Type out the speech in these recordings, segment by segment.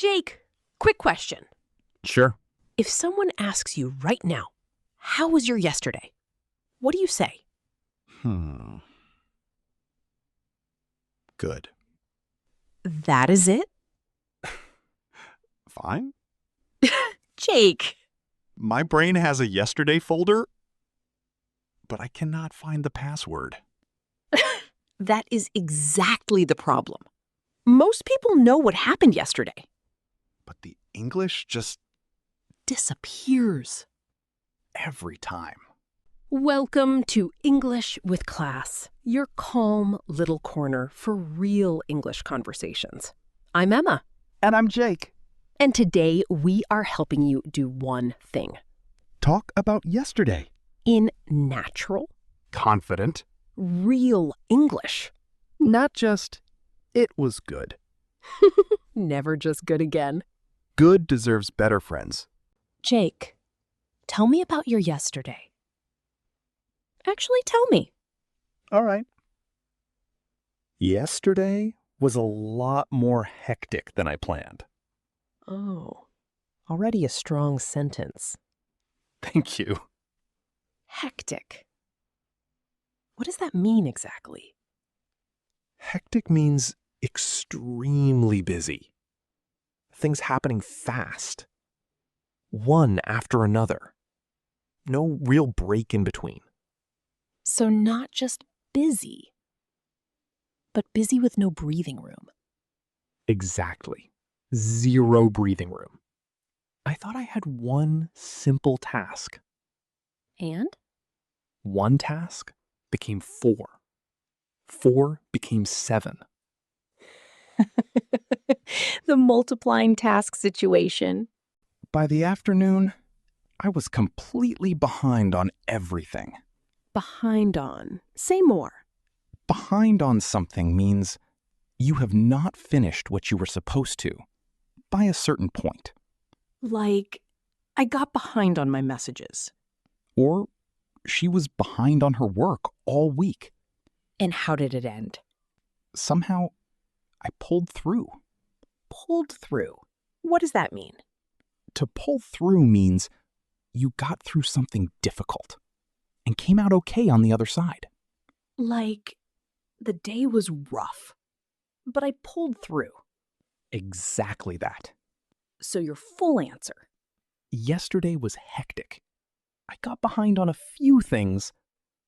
Jake, quick question. Sure. If someone asks you right now, how was your yesterday? What do you say? Good. That is it? Fine. Jake. My brain has a yesterday folder, but I cannot find the password. That is exactly the problem. Most people know what happened yesterday. But the English just Disappears. every time. Welcome to English with Class, your calm little corner for real English conversations. I'm Emma, And I'm Jake. and today we are helping you do one thing. Talk about yesterday. In natural, Confident. real English. Not just, it was good. Never just good again. Good deserves better friends. Jake, tell me about your yesterday. Actually, tell me. All right. Yesterday was a lot more hectic than I planned. Oh, already a strong sentence. Thank you. Hectic. What does that mean exactly? Hectic means extremely busy. Things happening fast. One after another. No real break in between. So not just busy, but busy with no breathing room. Exactly. Zero breathing room. I thought I had one simple task. And? One task became 4. 4 became 7. The multiplying task situation. By the afternoon, I was completely behind on everything. Behind on. Say more. Behind on something means you have not finished what you were supposed to by a certain point. Like, I got behind on my messages. Or she was behind on her work all week. And how did it end? Somehow, I pulled through. Pulled through. What does that mean? To pull through means you got through something difficult and came out okay on the other side. Like, the day was rough, but I pulled through. Exactly that. So your full answer. Yesterday was hectic. I got behind on a few things,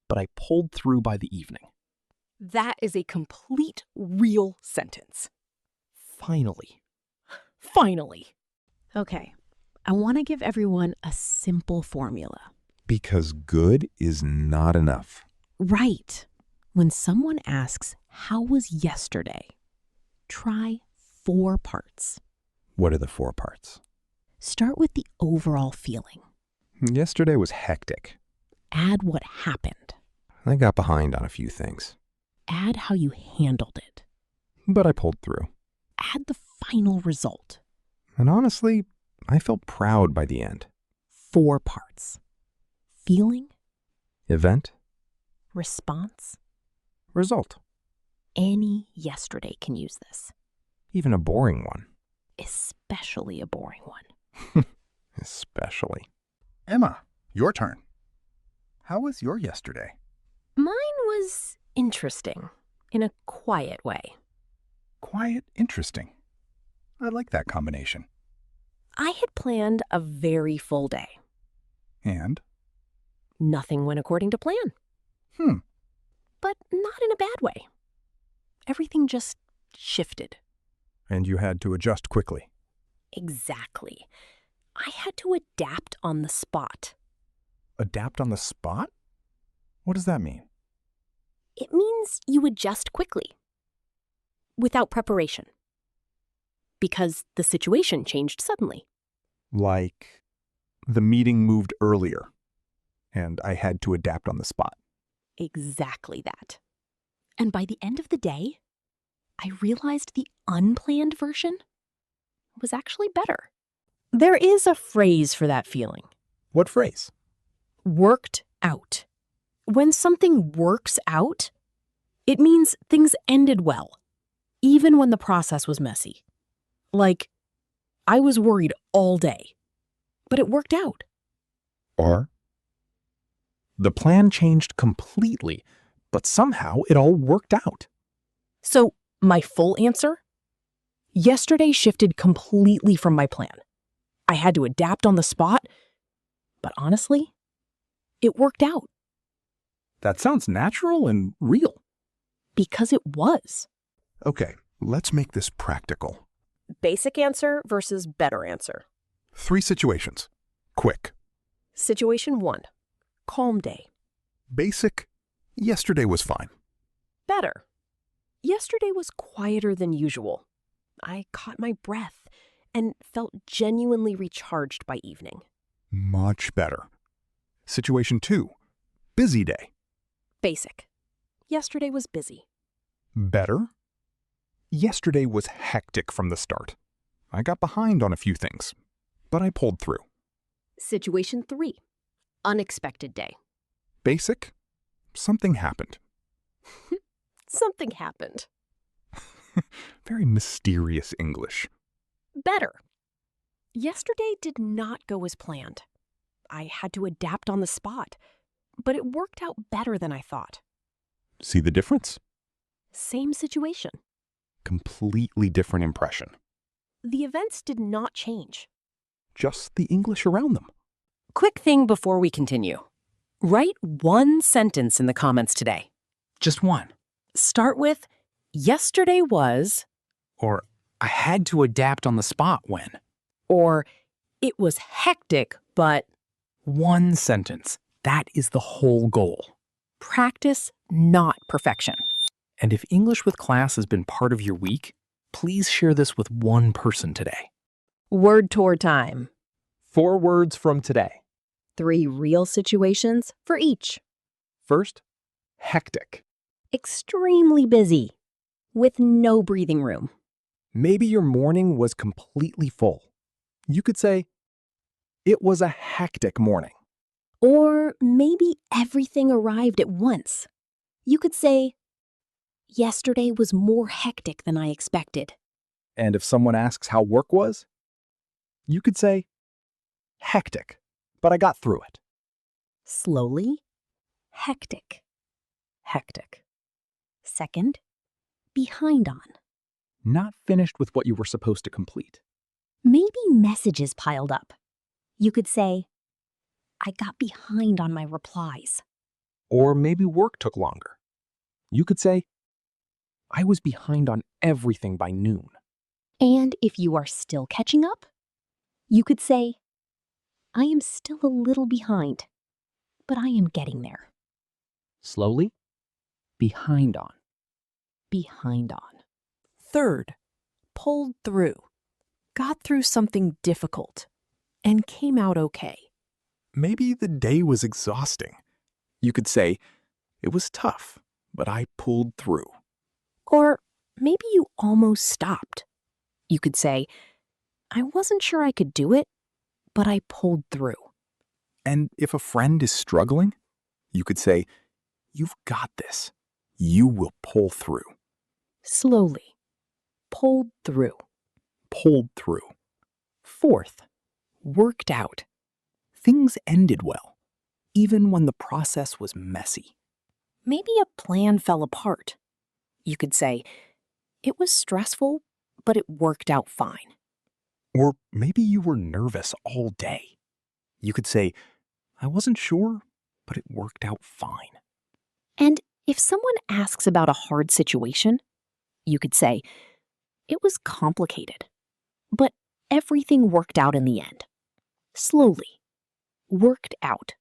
but I pulled through by the evening. That is a complete real sentence. Finally. Finally. Okay, I want to give everyone a simple formula. Because good is not enough. Right. When someone asks, how was yesterday? Try 4 parts. What are the 4 parts? Start with the overall feeling. Yesterday was hectic. Add what happened. I got behind on a few things, Add how you handled it. but I pulled through. Add the final result. And honestly, I felt proud by the end. 4 parts. Feeling, Event, response. result. Any yesterday can use this, Even a boring one. especially a boring one. Especially. Emma, your turn. How was your yesterday? Mine was interesting, in a quiet way. Quiet, interesting. I like that combination. I had planned a very full day. And? Nothing went according to plan, but not in a bad way. Everything just shifted. And you had to adjust quickly. Exactly. I had to adapt on the spot. Adapt on the spot? What does that mean? It means you adjust quickly, without preparation, because the situation changed suddenly. Like, the meeting moved earlier, and I had to adapt on the spot. Exactly that. And by the end of the day, I realized the unplanned version was actually better. There is a phrase for that feeling. What phrase? Worked out. When something works out, it means things ended well, even when the process was messy. Like, I was worried all day, but it worked out. Or the plan changed completely, but somehow it all worked out. So, my full answer? Yesterday shifted completely from my plan. I had to adapt on the spot, but honestly, it worked out. That sounds natural and real. Because it was. Okay, let's make this practical. Basic answer versus better answer. 3 situations. Quick. Situation 1. Calm day. Basic. Yesterday was fine. Better. Yesterday was quieter than usual. I caught my breath and felt genuinely recharged by evening. Much better. Situation 2. Busy day. Basic. Yesterday was busy. Better. Yesterday was hectic from the start. I got behind on a few things, but I pulled through. Situation 3. Unexpected day. Basic. Something happened. Something happened. Very mysterious English. Better. Yesterday did not go as planned. I had to adapt on the spot, but it worked out better than I thought. See the difference? Same situation. Completely different impression. The events did not change. Just the English around them. Quick thing before we continue. Write one sentence in the comments today. Just one. Start with, yesterday was, Or I had to adapt on the spot when. or it was hectic, but One sentence. That is the whole goal. practice, not perfection. And if English with Class has been part of your week, please share this with one person today. Word tour time. 4 words from today. 3 real situations for each. First, hectic. Extremely busy, with no breathing room. Maybe your morning was completely full. You could say, it was a hectic morning. Or maybe everything arrived at once. You could say, yesterday was more hectic than I expected. And if someone asks how work was, you could say, hectic, but I got through it. Slowly, hectic. Hectic. Second, behind on. Not finished with what you were supposed to complete. Maybe messages piled up. You could say, I got behind on my replies. Or maybe work took longer. You could say, I was behind on everything by noon. And if you are still catching up, you could say, I am still a little behind, but I am getting there. Slowly, behind on. Behind on. Third, pulled through. Got through something difficult and came out okay. Maybe the day was exhausting. You could say, it was tough, but I pulled through. Or maybe you almost stopped. You could say, I wasn't sure I could do it, but I pulled through. And if a friend is struggling, you could say, you've got this. You will pull through. Slowly, pulled through. Pulled through. Fourth, worked out. Things ended well, even when the process was messy. Maybe a plan fell apart. You could say, it was stressful, but it worked out fine. Or maybe you were nervous all day. You could say, I wasn't sure, but it worked out fine. And if someone asks about a hard situation, you could say, it was complicated, but everything worked out in the end. Slowly, worked out.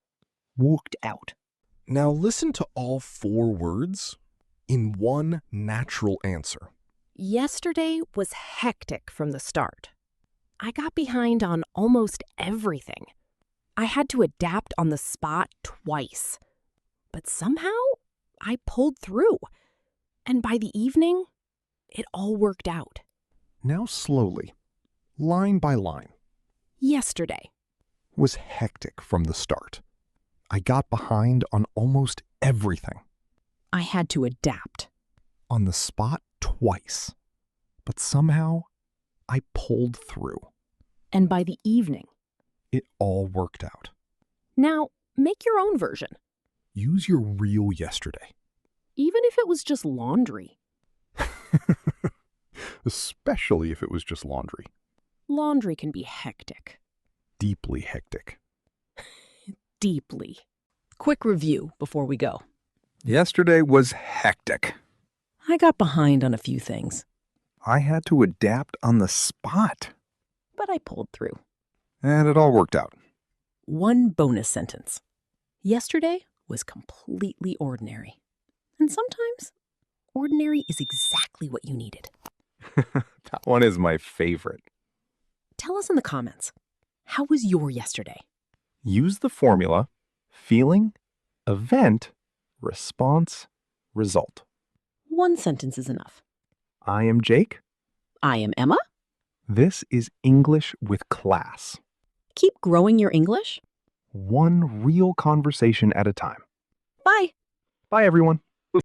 Worked out. Now listen to all 4 words in one natural answer. Yesterday was hectic from the start. I got behind on almost everything. I had to adapt on the spot twice. But somehow, I pulled through. And by the evening, it all worked out. Now slowly, line by line. Yesterday. Was hectic from the start. I got behind on almost everything. I had to adapt. On the spot twice. But somehow, I pulled through. And by the evening, It all worked out. now make your own version, Use your real yesterday. even if it was just laundry. Especially if it was just laundry. Laundry can be hectic. Deeply hectic. Deeply. Quick review before we go. Yesterday was hectic. I got behind on a few things, I had to adapt on the spot. but I pulled through. And it all worked out. One bonus sentence. Yesterday was completely ordinary. And sometimes, ordinary is exactly what you needed. That one is my favorite. Tell us in the comments, how was your yesterday? Use the formula feeling, event, response, result. One sentence is enough. I am Jake. I am Emma. This is English with Class. Keep growing your English. One real conversation at a time. Bye. Bye, everyone.